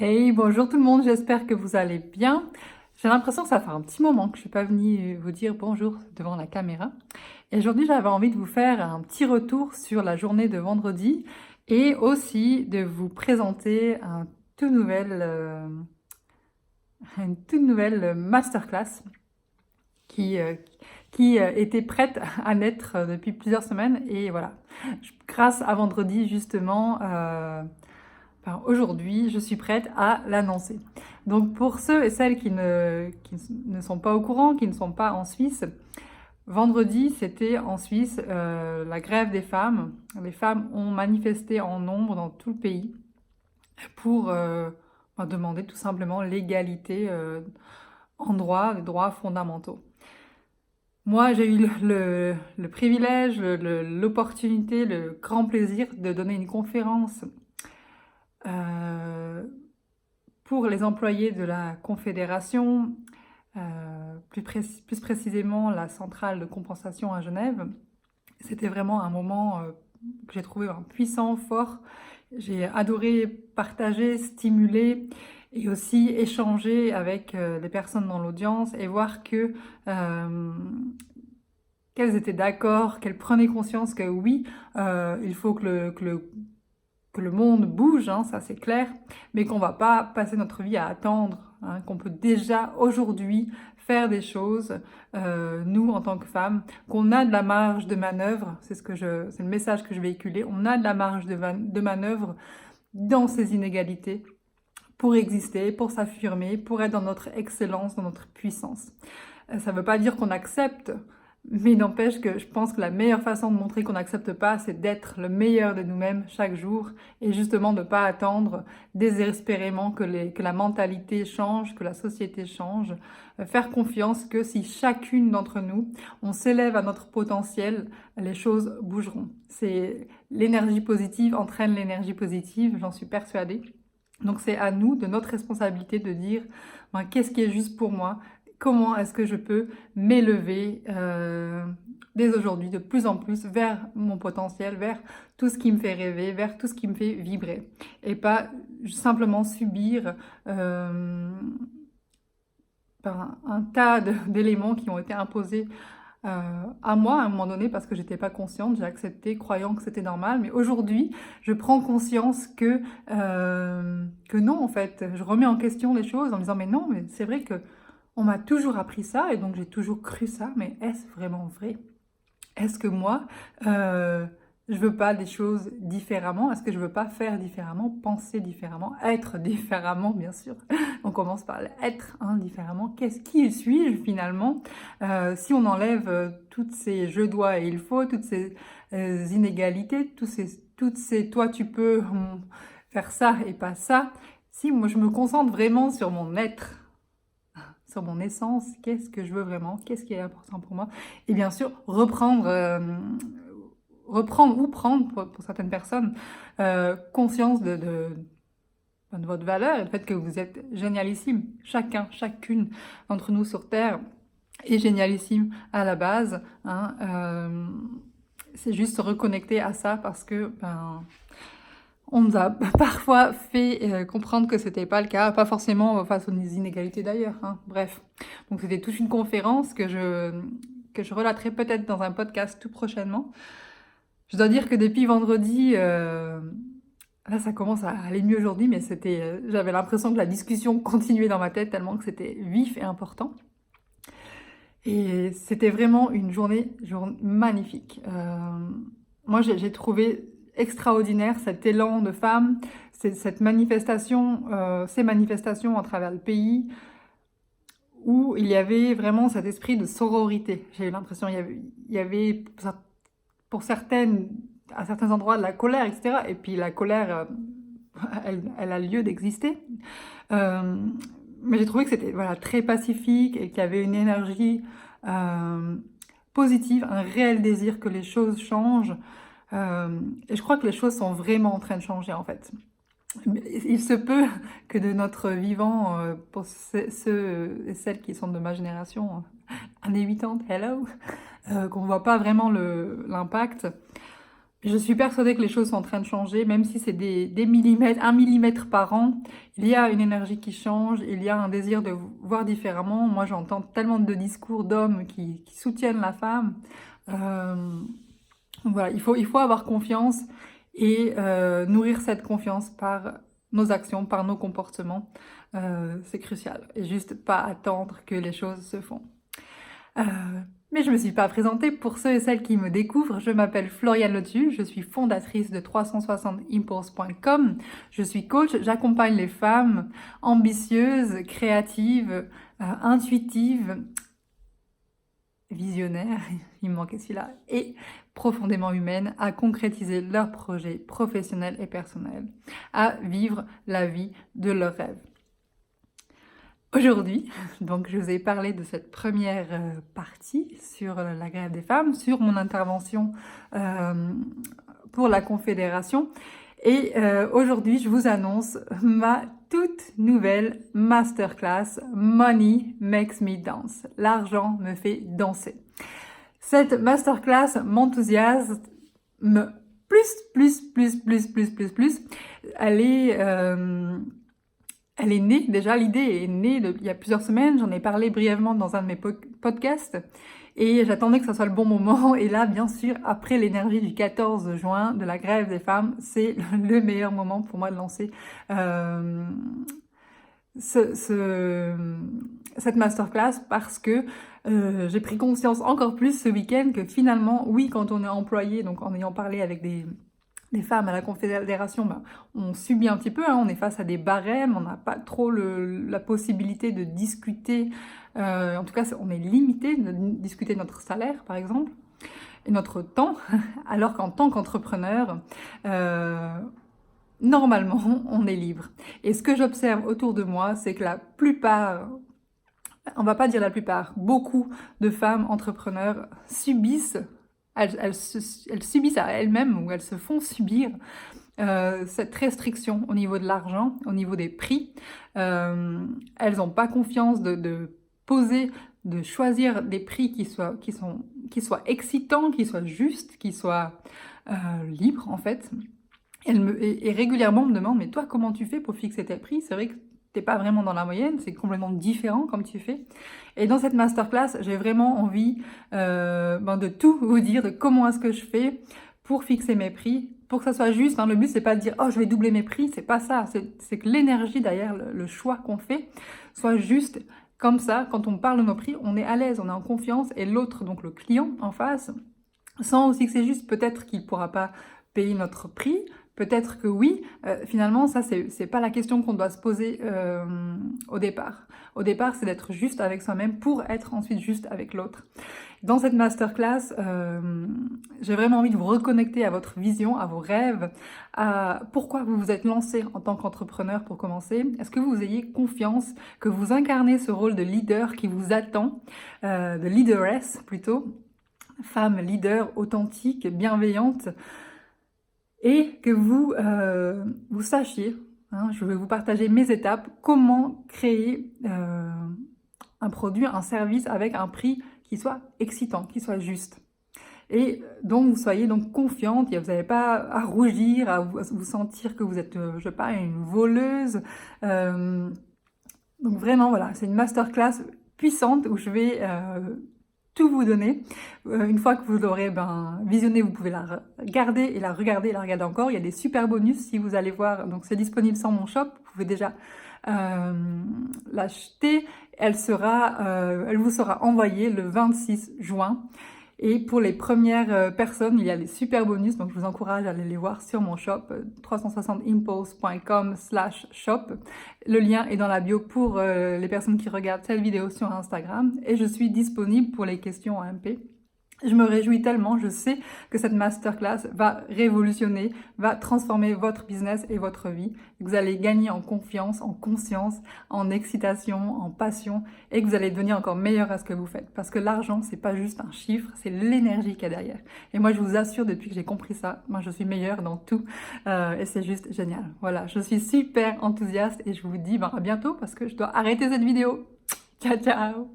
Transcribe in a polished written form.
Hey, bonjour tout le monde, j'espère que vous allez bien. J'ai l'impression que ça fait un petit moment que je ne suis pas venue vous dire bonjour devant la caméra. Et aujourd'hui, j'avais envie de vous faire un petit retour sur la journée de vendredi et aussi de vous présenter tout nouvel, une toute nouvelle masterclass qui, euh, qui était prête à naître depuis plusieurs semaines. Et voilà, grâce à vendredi justement, aujourd'hui, je suis prête à l'annoncer. Donc pour ceux et celles qui ne sont pas au courant, qui ne sont pas en Suisse, vendredi, c'était en Suisse la grève des femmes. Les femmes ont manifesté en nombre dans tout le pays pour demander tout simplement l'égalité en droit, les droits fondamentaux. Moi, j'ai eu le privilège, l'opportunité, le grand plaisir de donner une conférence euh, pour les employés de la Confédération, plus précisément la centrale de compensation à Genève. C'était vraiment un moment que j'ai trouvé puissant, fort. J'ai adoré partager, stimuler et aussi échanger avec les personnes dans l'audience et voir euh, qu'elles étaient d'accord, qu'elles prenaient conscience que oui, il faut que le monde bouge, hein, ça c'est clair, mais qu'on va pas passer notre vie à attendre, hein, qu'on peut déjà aujourd'hui faire des choses, nous en tant que femmes, qu'on a de la marge de manœuvre, c'est le message que je véhiculais, on a de la marge de manœuvre dans ces inégalités pour exister, pour s'affirmer, pour être dans notre excellence, dans notre puissance. Ça ne veut pas dire qu'on accepte, mais n'empêche que je pense que la meilleure façon de montrer qu'on n'accepte pas, c'est d'être le meilleur de nous-mêmes chaque jour et justement de ne pas attendre désespérément que la mentalité change, que la société change. Faire confiance que si chacune d'entre nous, on s'élève à notre potentiel, les choses bougeront. C'est l'énergie positive entraîne l'énergie positive, j'en suis persuadée. Donc c'est à nous, de notre responsabilité, de dire qu'est-ce qui est juste pour moi, comment est-ce que je peux m'élever dès aujourd'hui de plus en plus vers mon potentiel, vers tout ce qui me fait rêver, vers tout ce qui me fait vibrer. Et pas simplement subir un tas d'éléments qui ont été imposés à moi à un moment donné parce que j'étais pas consciente, j'ai accepté croyant que c'était normal, mais aujourd'hui je prends conscience que non en fait, je remets en question les choses en me disant mais non, mais c'est vrai que on m'a toujours appris ça et donc j'ai toujours cru ça, mais est-ce vraiment vrai? Est-ce que moi, je veux pas des choses différemment? Est-ce que je veux pas faire différemment, penser différemment, être différemment, bien sûr? On commence par l'être différemment. Qui suis-je finalement? Si on enlève toutes ces je dois et il faut, toutes ces inégalités, toutes ces toi tu peux faire ça et pas ça, si moi je me concentre vraiment sur mon être, sur mon essence, qu'est-ce que je veux vraiment, qu'est-ce qui est important pour moi, et bien sûr reprendre ou prendre pour certaines personnes conscience de votre valeur et le fait que vous êtes génialissime. Chacune d'entre nous sur Terre est génialissime à la base. Hein, c'est juste se reconnecter à ça parce que on nous a parfois fait comprendre que c'était pas le cas, pas forcément face aux inégalités d'ailleurs. Hein, bref, donc c'était toute une conférence que je relaterai peut-être dans un podcast tout prochainement. Je dois dire que depuis vendredi, là ça commence à aller mieux aujourd'hui, mais j'avais l'impression que la discussion continuait dans ma tête tellement que c'était vif et important. Et c'était vraiment une journée magnifique. Moi, j'ai trouvé extraordinaire cet élan de femmes, cette manifestation, ces manifestations à travers le pays, où il y avait vraiment cet esprit de sororité. J'ai eu l'impression il y avait pour certaines, à certains endroits, de la colère, etc. Et puis la colère, elle a lieu d'exister. Euh, mais j'ai trouvé que c'était voilà, très pacifique et qu'il y avait une énergie euh, positive, un réel désir que les choses changent. Et je crois que les choses sont vraiment en train de changer en fait. Il se peut que de notre vivant, pour ceux et celles qui sont de ma génération, années 80, hello, qu'on ne voit pas vraiment l'impact. Je suis persuadée que les choses sont en train de changer, même si c'est des millimètres, 1 millimètre par an. Il y a une énergie qui change, il y a un désir de voir différemment. Moi, j'entends tellement de discours d'hommes qui soutiennent la femme. Euh, donc voilà, il faut avoir confiance et nourrir cette confiance par nos actions, par nos comportements. C'est crucial. Et juste pas attendre que les choses se font. Euh, mais je ne me suis pas présentée. Pour ceux et celles qui me découvrent, je m'appelle Floriane Lotu, je suis fondatrice de 360impulse.com. Je suis coach, j'accompagne les femmes ambitieuses, créatives, intuitives, visionnaires, il me manquait celui-là, et profondément humaines à concrétiser leurs projets professionnels et personnels, à vivre la vie de leurs rêves. Aujourd'hui, donc je vous ai parlé de cette première partie sur la grève des femmes, sur mon intervention pour la Confédération. Et aujourd'hui, je vous annonce ma toute nouvelle masterclass Money Makes Me Dance. L'argent me fait danser. Cette masterclass m'enthousiasme plus. Elle est née, déjà l'idée est née il y a plusieurs semaines, j'en ai parlé brièvement dans un de mes podcasts et j'attendais que ça soit le bon moment et là bien sûr après l'énergie du 14 juin de la grève des femmes, c'est le meilleur moment pour moi de lancer cette masterclass parce que j'ai pris conscience encore plus ce week-end que finalement oui quand on est employé, donc en ayant parlé avec des femmes à la Confédération, ben, on subit un petit peu, hein, on est face à des barèmes, on n'a pas trop la possibilité de discuter, en tout cas on est limité de discuter notre salaire par exemple, et notre temps, alors qu'en tant qu'entrepreneur, normalement on est libre. Et ce que j'observe autour de moi, c'est que la plupart, on va pas dire la plupart, beaucoup de femmes entrepreneurs subissent elles subissent à elles-mêmes ou elles se font subir cette restriction au niveau de l'argent, au niveau des prix. Elles n'ont pas confiance de poser, de choisir des prix qui soient excitants, qui soient justes, qui soient libres en fait. Et régulièrement on me demande, mais toi comment tu fais pour fixer tes prix? C'est vrai que t'es pas vraiment dans la moyenne, c'est complètement différent comme tu fais. Et dans cette masterclass, j'ai vraiment envie de tout vous dire, de comment est-ce que je fais pour fixer mes prix, pour que ça soit juste. Hein. Le but, c'est pas de dire « Oh, je vais doubler mes prix », c'est pas ça. C'est que l'énergie derrière le choix qu'on fait soit juste. Comme ça, quand on parle de nos prix, on est à l'aise, on est en confiance, et l'autre, donc le client en face, sent aussi que c'est juste. Peut-être qu'il pourra pas payer notre prix, peut-être que oui, finalement, ça, c'est pas la question qu'on doit se poser au départ. Au départ, c'est d'être juste avec soi-même pour être ensuite juste avec l'autre. Dans cette masterclass, j'ai vraiment envie de vous reconnecter à votre vision, à vos rêves, à pourquoi vous vous êtes lancé en tant qu'entrepreneur pour commencer. Est-ce que vous ayez confiance, que vous incarnez ce rôle de leader qui vous attend, de leaderess plutôt, femme leader authentique, bienveillante, et que vous sachiez, hein, je vais vous partager mes étapes, comment créer un produit, un service avec un prix qui soit excitant, qui soit juste. Et donc vous soyez donc confiante, vous n'avez pas à rougir, à vous sentir que vous êtes, je sais pas, une voleuse. Donc vraiment, voilà, c'est une masterclass puissante où je vais tout vous donner. Une fois que vous l'aurez visionné, vous pouvez la garder et la regarder encore. Il y a des super bonus si vous allez voir. Donc c'est disponible sans mon shop. Vous pouvez déjà l'acheter. Elle vous sera envoyée le 26 juin. Et pour les premières personnes, il y a des super bonus, donc je vous encourage à aller les voir sur mon shop, 360impulse.com/shop. Le lien est dans la bio pour les personnes qui regardent cette vidéo sur Instagram. Et je suis disponible pour les questions AMP. Je me réjouis tellement, je sais que cette masterclass va révolutionner, va transformer votre business et votre vie. Vous allez gagner en confiance, en conscience, en excitation, en passion et que vous allez devenir encore meilleur à ce que vous faites. Parce que l'argent, c'est pas juste un chiffre, c'est l'énergie qu'il y a derrière. Et moi, je vous assure, depuis que j'ai compris ça, moi, je suis meilleure dans tout et c'est juste génial. Voilà, je suis super enthousiaste et je vous dis à bientôt parce que je dois arrêter cette vidéo. Ciao, ciao!